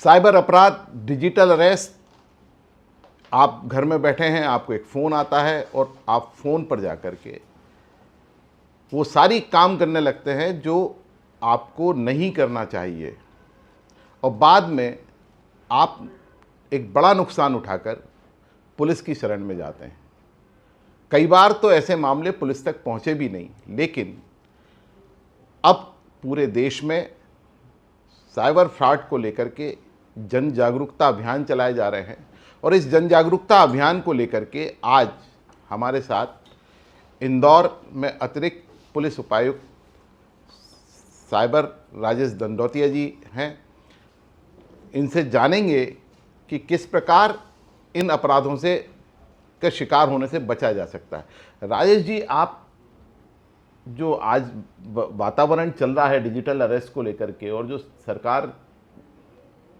Cyber अपराध, digital arrest. आप घर में बैठे हैं, आपको एक फ़ोन आता है और आप फ़ोन पर जा कर के वो सारी काम करने लगते हैं जो आपको नहीं करना चाहिए, और बाद में आप एक बड़ा नुकसान उठाकर पुलिस की शरण में जाते हैं। कई बार तो ऐसे मामले पुलिस तक पहुंचे भी नहीं, लेकिन अब पूरे देश में साइबर फ्रॉड को लेकर के जन जागरूकता अभियान चलाए जा रहे हैं, और इस जन जागरूकता अभियान को लेकर के आज हमारे साथ इंदौर में अतिरिक्त पुलिस उपायुक्त साइबर राजेश दंडौतिया जी हैं। इनसे जानेंगे कि किस प्रकार इन अपराधों से के शिकार होने से बचा जा सकता है। राजेश जी, आप जो आज वातावरण चल रहा है डिजिटल अरेस्ट को लेकर के, और जो सरकार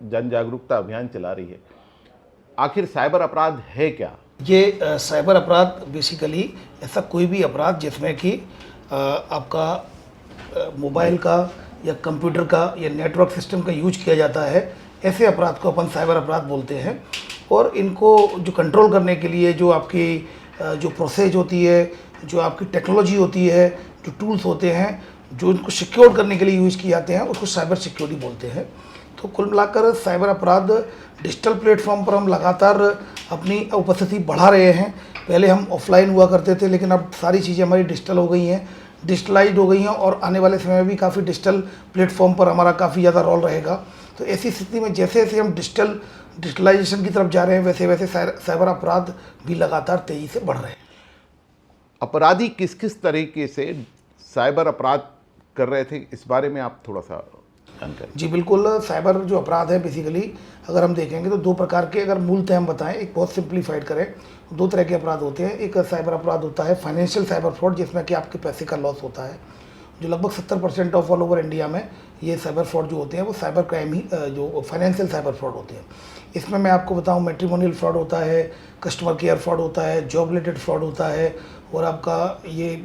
जन जागरूकता अभियान चला रही है, आखिर साइबर अपराध है क्या? ये साइबर अपराध बेसिकली ऐसा कोई भी अपराध जिसमें कि आपका मोबाइल का या कंप्यूटर का या नेटवर्क सिस्टम का यूज किया जाता है, ऐसे अपराध को अपन साइबर अपराध बोलते हैं। और इनको जो कंट्रोल करने के लिए जो आपकी जो प्रोसेस होती है, जो आपकी टेक्नोलॉजी होती है, जो टूल्स होते हैं, जो इनको सिक्योर करने के लिए यूज़ किए जाते हैं, उसको साइबर सिक्योरिटी बोलते हैं। तो कुल मिलाकर साइबर अपराध डिजिटल प्लेटफॉर्म पर हम लगातार अपनी उपस्थिति बढ़ा रहे हैं। पहले हम ऑफलाइन हुआ करते थे, लेकिन अब सारी चीज़ें हमारी डिजिटल हो गई हैं, डिजिटलाइज्ड हो गई हैं, और आने वाले समय में भी काफ़ी डिजिटल प्लेटफॉर्म पर हमारा काफ़ी ज़्यादा रोल रहेगा। तो ऐसी स्थिति में जैसे जैसे हम डिजिटलाइजेशन की तरफ जा रहे हैं, वैसे वैसे साइबर अपराध भी लगातार तेज़ी से बढ़ रहे हैं। अपराधी किस किस तरीके से साइबर अपराध कर रहे थे, इस बारे में आप थोड़ा सा जानकारी। जी बिल्कुल। साइबर जो अपराध है बेसिकली अगर हम देखेंगे तो दो प्रकार के, अगर मूलतः हम बताएं, एक बहुत सिंप्लीफाइड करें, दो तरह के अपराध होते हैं। एक साइबर अपराध होता है फाइनेंशियल साइबर फ्रॉड, जिसमें कि आपके पैसे का लॉस होता है, जो लगभग 70% ऑफ ऑल ओवर इंडिया में ये साइबर फ्रॉड जो होते हैं वो साइबर क्राइम ही जो फाइनेंशियल साइबर फ्रॉड होते हैं। इसमें मैं आपको बताऊं, मैट्रिमोनियल फ्रॉड होता है, कस्टमर केयर फ्रॉड होता है, जॉब रिलेटेड फ्रॉड होता है, और आपका ये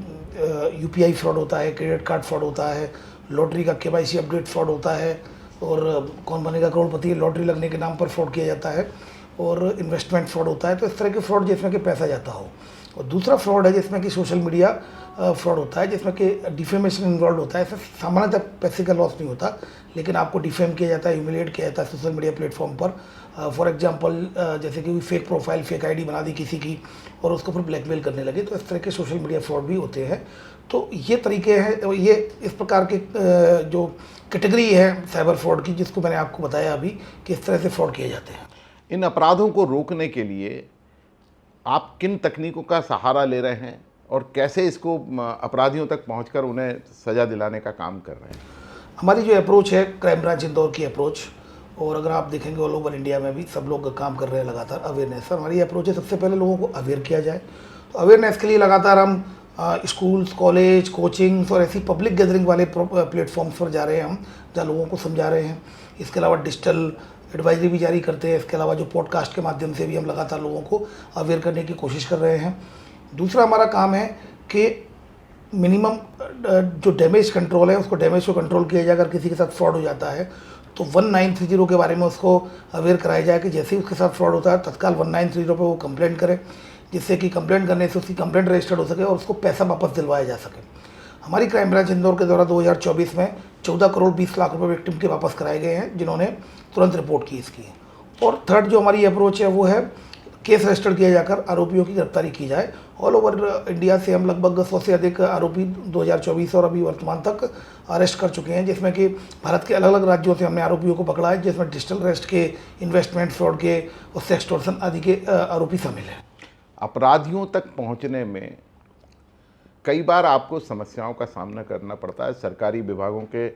UPI फ्रॉड होता है, क्रेडिट कार्ड फ्रॉड होता है, लॉटरी का KYC अपडेट फ्रॉड होता है, और कौन बनेगा करोड़पति लॉटरी लगने के नाम पर फ्रॉड किया जाता है, और इन्वेस्टमेंट फ्रॉड होता है। तो इस तरह के फ्रॉड जिसमें कि पैसा जाता हो। और दूसरा फ्रॉड है जिसमें कि सोशल मीडिया फ्रॉड होता है, जिसमें कि डिफेमेशन इन्वॉल्व होता है। ऐसा सामान्यतः पैसे का लॉस नहीं होता, लेकिन आपको डिफेम किया जाता है, ह्यूमिलिएट किया जाता है सोशल मीडिया प्लेटफॉर्म पर। फॉर एग्जांपल जैसे कि फेक प्रोफाइल, फेक ID बना दी किसी की, और उसको फिर ब्लैकमेल करने लगे। तो इस तरह के सोशल मीडिया फ्रॉड भी होते हैं। तो ये तरीके हैं, ये इस प्रकार के जो कैटेगरी है साइबर फ्रॉड की, जिसको मैंने आपको बताया अभी कि इस तरह से फ्रॉड किए जाते हैं। इन अपराधों को रोकने के लिए आप किन तकनीकों का सहारा ले रहे हैं, और कैसे इसको अपराधियों तक पहुंचकर उन्हें सज़ा दिलाने का काम कर रहे हैं? हमारी जो अप्रोच है, क्राइम ब्रांच इंदौर की अप्रोच, और अगर आप देखेंगे ऑल ओवर इंडिया में भी सब लोग काम कर रहे हैं लगातार अवेयरनेस। हमारी अप्रोच है, सबसे पहले लोगों को अवेयर किया जाए। तो अवेयरनेस के लिए लगातार हम स्कूल्स, कॉलेज, कोचिंग्स और ऐसी पब्लिक गैदरिंग वाले प्लेटफॉर्म्स पर जा रहे हैं हम, जहाँ लोगों को समझा रहे हैं। इसके अलावा डिजिटल एडवाइजरी भी जारी करते हैं। इसके अलावा जो पॉडकास्ट के माध्यम से भी हम लगातार लोगों को अवेयर करने की कोशिश कर रहे हैं। दूसरा हमारा काम है कि मिनिमम जो डैमेज कंट्रोल है, उसको डैमेज को कंट्रोल किया जाए। अगर किसी के साथ फ्रॉड हो जाता है तो 1930 के बारे में उसको अवेयर कराया जाए कि जैसे ही उसके साथ फ्रॉड होता है तत्काल 1930 पे वो कंप्लेंट करे, जिससे कि कंप्लेंट करने से उसकी कंप्लेंट रजिस्टर्ड हो सके और उसको पैसा वापस दिलवाया जा सके। हमारी क्राइम ब्रांच इंदौर के द्वारा 2024 में 14 करोड़ 20 लाख रुपए विक्टिम के वापस कराए गए हैं, जिन्होंने तुरंत रिपोर्ट की इसकी। और थर्ड जो हमारी अप्रोच है वो है केस रजिस्टर किया जाकर आरोपियों की गिरफ्तारी की जाए। ऑल ओवर इंडिया से हम लगभग 100 से अधिक आरोपी 2024 और अभी वर्तमान तक अरेस्ट कर चुके हैं, जिसमें कि भारत के अलग अलग राज्यों से हमने आरोपियों को पकड़ा है, जिसमें डिजिटल अरेस्ट के, इन्वेस्टमेंट फ्रॉड के और सेक्सटॉर्शन आदि के आरोपी शामिल हैं। अपराधियों तक पहुंचने में कई बार आपको समस्याओं का सामना करना पड़ता है। सरकारी विभागों के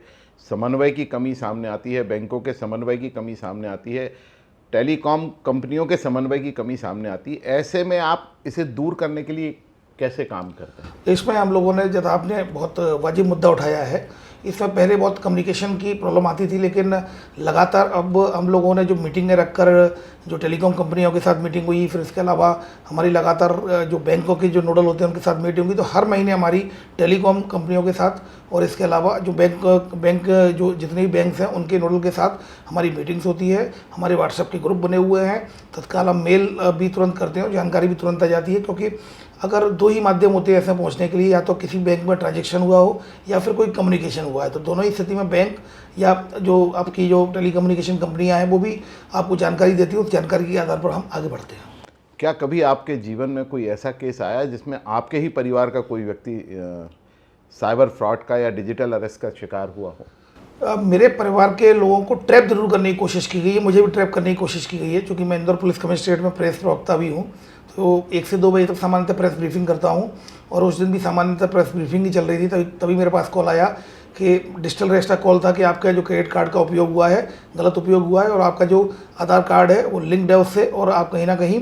समन्वय की कमी सामने आती है, बैंकों के समन्वय की कमी सामने आती है, टेलीकॉम कंपनियों के समन्वय की कमी सामने आती है। ऐसे में आप इसे दूर करने के लिए कैसे काम करते हैं? इसमें हम लोगों ने, जब आपने बहुत वाजिब मुद्दा उठाया है, इसमें पहले बहुत कम्युनिकेशन की प्रॉब्लम आती थी, लेकिन लगातार अब हम लोगों ने जो मीटिंगें रखकर जो टेलीकॉम कंपनियों के साथ मीटिंग हुई, फिर इसके अलावा हमारी लगातार जो बैंकों के जो नोडल होते हैं उनके साथ मीटिंग हुई, तो हर महीने हमारी टेलीकॉम कंपनियों के साथ और इसके अलावा जो बैंक जो जितने भी बैंक्स हैं उनके नोडल के साथ हमारी मीटिंग्स होती है। हमारे व्हाट्सएप के ग्रुप बने हुए हैं, तत्काल हम मेल भी तुरंत करते हैं, जानकारी भी तुरंत आ जाती है, क्योंकि अगर दो ही माध्यम होते हैं ऐसे पहुंचने के लिए, या तो किसी बैंक में ट्रांजैक्शन हुआ हो या फिर कोई कम्युनिकेशन हुआ है, तो दोनों ही स्थिति में बैंक या जो आपकी जो टेलीकम्युनिकेशन कंपनियां हैं वो भी आपको जानकारी देती है, उस जानकारी के आधार पर हम आगे बढ़ते हैं। क्या कभी आपके जीवन में कोई ऐसा केस आया जिसमें आपके ही परिवार का कोई व्यक्ति साइबर फ्रॉड का या डिजिटल अरेस्ट का शिकार हुआ हो? मेरे परिवार के लोगों को ट्रैप जरूर करने की कोशिश की गई है, मुझे भी ट्रैप करने की कोशिश की गई है, क्योंकि मैं इंदौर पुलिस कमिश्नरेट में प्रेस प्रवक्ता भी हूँ, तो 1 से 2 बजे तक सामान्यतः प्रेस ब्रीफिंग करता हूँ, और उस दिन भी सामान्यतः प्रेस ब्रीफिंग ही चल रही थी। तभी मेरे पास कॉल आया कि डिजिटल अरेस्ट का कॉल था कि आपका जो क्रेडिट कार्ड का उपयोग हुआ है, गलत उपयोग हुआ है, और आपका जो आधार कार्ड है वो लिंक्ड है उससे, और आप कहीं ना कहीं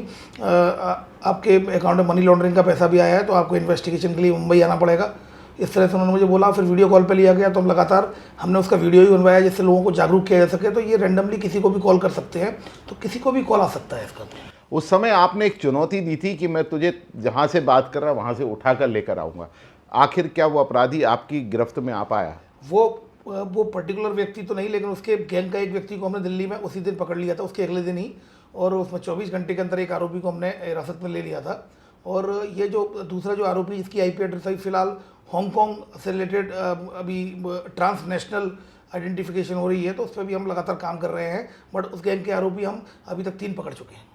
आपके अकाउंट में मनी लॉन्ड्रिंग का पैसा भी आया है, तो आपको इन्वेस्टिगेशन के लिए मुंबई आना पड़ेगा। इस तरह से उन्होंने मुझे बोला, फिर वीडियो कॉल पे लिया गया, तो हम लगातार हमने उसका वीडियो ही बनवाया जिससे लोगों को जागरूक किया जा सके। तो ये रैंडमली किसी को भी कॉल कर सकते हैं, तो किसी को भी कॉल आ सकता है इसका। उस समय आपने एक चुनौती दी थी कि मैं तुझे जहाँ से बात कर रहा वहाँ से उठा कर लेकर आऊँगा, आखिर क्या वो अपराधी आपकी गिरफ्त में आ पाया? वो पर्टिकुलर व्यक्ति तो नहीं, लेकिन उसके गैंग का एक व्यक्ति को हमने दिल्ली में उसी दिन पकड़ लिया था, उसके अगले दिन ही, और उसमें 24 घंटे के अंदर एक आरोपी को हमने हिरासत में ले लिया था। और ये जो दूसरा जो आरोपी जिसकी IP एड्रेस अभी फिलहाल हांगकांग से रिलेटेड अभी ट्रांसनेशनल आइडेंटिफिकेशन हो रही है, तो उस पर भी हम लगातार काम कर रहे हैं, बट उस गैंग के आरोपी हम अभी तक 3 पकड़ चुके हैं।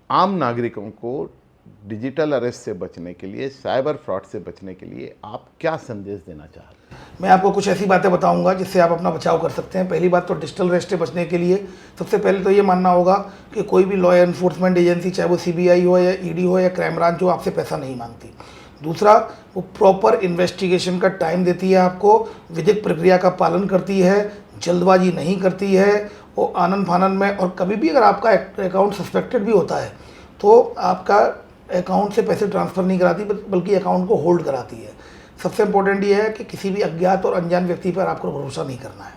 आम नागरिकों को डिजिटल अरेस्ट से बचने के लिए, साइबर फ्रॉड से बचने के लिए आप क्या संदेश देना चाहते हैं? मैं आपको कुछ ऐसी बातें बताऊंगा जिससे आप अपना बचाव कर सकते हैं। पहली बात तो डिजिटल अरेस्ट से बचने के लिए सबसे पहले तो ये मानना होगा कि कोई भी लॉ एनफोर्समेंट एजेंसी, चाहे वो CBI हो या ED हो या क्राइम ब्रांच हो, आपसे पैसा नहीं मांगती। दूसरा, वो प्रॉपर इन्वेस्टिगेशन का टाइम देती है आपको, विधिक प्रक्रिया का पालन करती है, जल्दबाजी नहीं करती है, वो आनन फानन में, और कभी भी अगर आपका अकाउंट सस्पेक्टेड भी होता है तो आपका अकाउंट से पैसे ट्रांसफ़र नहीं कराती, बल्कि अकाउंट को होल्ड कराती है। सबसे इम्पोर्टेंट ये है कि किसी भी अज्ञात और अनजान व्यक्ति पर आपको भरोसा नहीं करना है।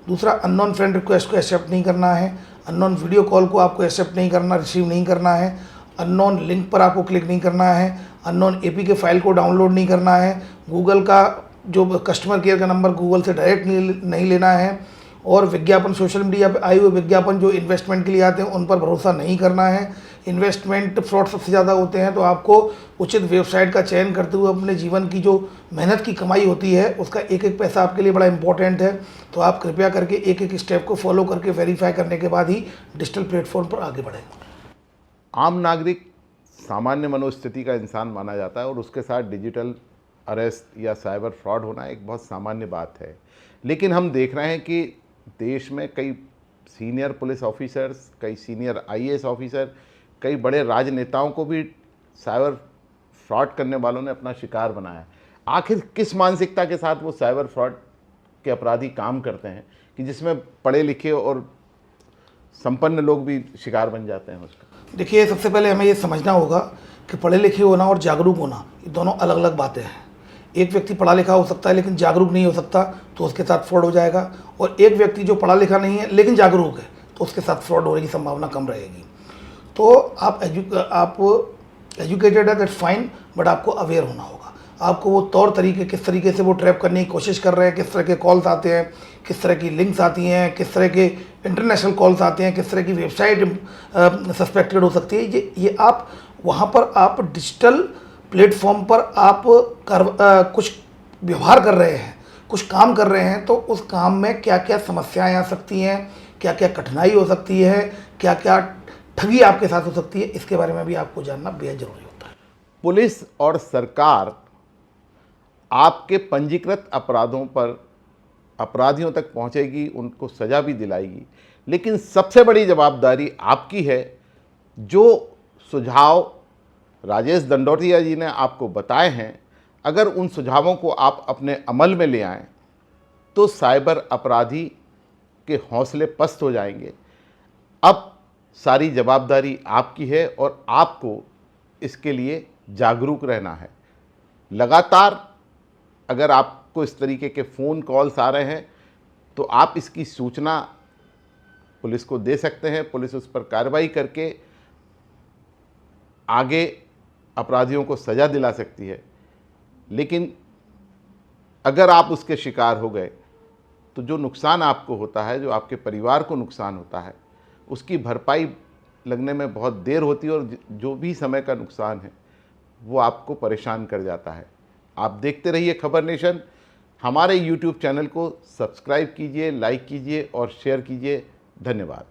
दूसरा, अननोन फ्रेंड रिक्वेस्ट को एक्सेप्ट नहीं करना है, अननोन वीडियो कॉल को आपको एक्सेप्ट नहीं करना, रिसीव नहीं करना है, अननोन लिंक पर आपको क्लिक नहीं करना है, अननोन APK फाइल को डाउनलोड नहीं करना है, गूगल का जो कस्टमर केयर का नंबर गूगल से डायरेक्ट नहीं लेना है, और विज्ञापन, सोशल मीडिया पर आए हुए विज्ञापन जो इन्वेस्टमेंट के लिए आते हैं उन पर भरोसा नहीं करना है। इन्वेस्टमेंट फ्रॉड सबसे ज़्यादा होते हैं, तो आपको उचित वेबसाइट का चयन करते हुए अपने जीवन की जो मेहनत की कमाई होती है उसका एक एक पैसा आपके लिए बड़ा इंपॉर्टेंट है, तो आप कृपया करके एक एक स्टेप को फॉलो करके वेरीफाई करने के बाद ही डिजिटल प्लेटफॉर्म पर आगे बढ़ें। आम नागरिक सामान्य मनोस्थिति का इंसान माना जाता है, और उसके साथ डिजिटल अरेस्ट या साइबर फ्रॉड होना एक बहुत सामान्य बात है। लेकिन हम देख रहे हैं कि देश में कई सीनियर पुलिस ऑफिसर्स, कई सीनियर IAS ऑफिसर, कई बड़े राजनेताओं को भी साइबर फ्रॉड करने वालों ने अपना शिकार बनाया। आखिर किस मानसिकता के साथ वो साइबर फ्रॉड के अपराधी काम करते हैं कि जिसमें पढ़े लिखे और संपन्न लोग भी शिकार बन जाते हैं उसका? देखिए, सबसे पहले हमें ये समझना होगा कि पढ़े लिखे होना और जागरूक होना ये दोनों अलग अलग बातें हैं। एक व्यक्ति पढ़ा लिखा हो सकता है लेकिन जागरूक नहीं हो सकता, तो उसके साथ फ्रॉड हो जाएगा, और एक व्यक्ति जो पढ़ा लिखा नहीं है लेकिन जागरूक है तो उसके साथ फ्रॉड होने की संभावना कम रहेगी। तो आप एजुकेटेड है, दैट्स फाइन, बट आपको अवेयर होना होगा। आपको वो तौर तरीके, किस तरीके से वो ट्रैप करने की कोशिश कर रहे हैं, किस तरह के कॉल्स आते हैं, किस तरह की लिंक्स आती हैं, किस तरह के इंटरनेशनल कॉल्स आते हैं, किस तरह की वेबसाइट सस्पेक्टेड हो सकती है, ये आप वहाँ पर आप डिजिटल प्लेटफॉर्म पर आप कुछ व्यवहार कर रहे हैं, कुछ काम कर रहे हैं, तो उस काम में क्या क्या समस्याएं आ सकती हैं, क्या क्या कठिनाई हो सकती है, क्या क्या ठगी आपके साथ हो सकती है, इसके बारे में भी आपको जानना बेहद जरूरी होता है। पुलिस और सरकार आपके पंजीकृत अपराधों पर अपराधियों तक पहुंचेगी, उनको सज़ा भी दिलाएगी, लेकिन सबसे बड़ी जवाबदारी आपकी है। जो सुझाव राजेश दंडोतिया जी ने आपको बताए हैं, अगर उन सुझावों को आप अपने अमल में ले आएं तो साइबर अपराधी के हौसले पस्त हो जाएंगे। अब सारी जवाबदारी आपकी है और आपको इसके लिए जागरूक रहना है। लगातार अगर आप आपको इस तरीके के फ़ोन कॉल्स आ रहे हैं तो आप इसकी सूचना पुलिस को दे सकते हैं। पुलिस उस पर कार्रवाई करके आगे अपराधियों को सज़ा दिला सकती है। लेकिन अगर आप उसके शिकार हो गए तो जो नुकसान आपको होता है, जो आपके परिवार को नुकसान होता है, उसकी भरपाई लगने में बहुत देर होती है और जो भी समय का नुकसान है वो आपको परेशान कर जाता है। आप देखते रहिए खबर नेशन। हमारे YouTube चैनल को सब्सक्राइब कीजिए, लाइक कीजिए और शेयर कीजिए। धन्यवाद।